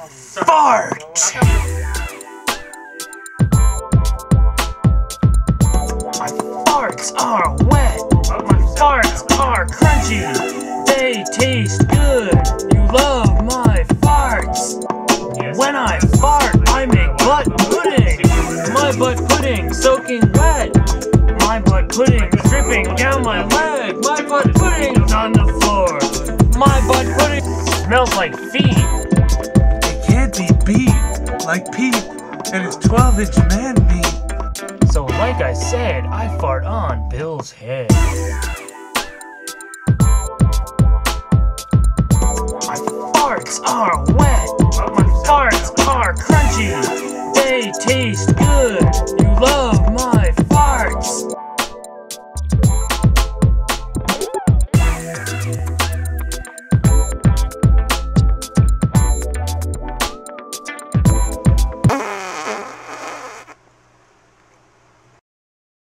fart! My farts are wet. My farts are crunchy. They taste good. You love my farts. When I fart, I make butt pudding. My butt pudding soaking wet. My butt pudding dripping down my leg. My butt pudding's on the floor. My butt pudding smells like feet. It can't be beef like Pete and his 12-inch man meat. So like I said, I fart on Bill's head. My farts are wet. My farts are crunchy.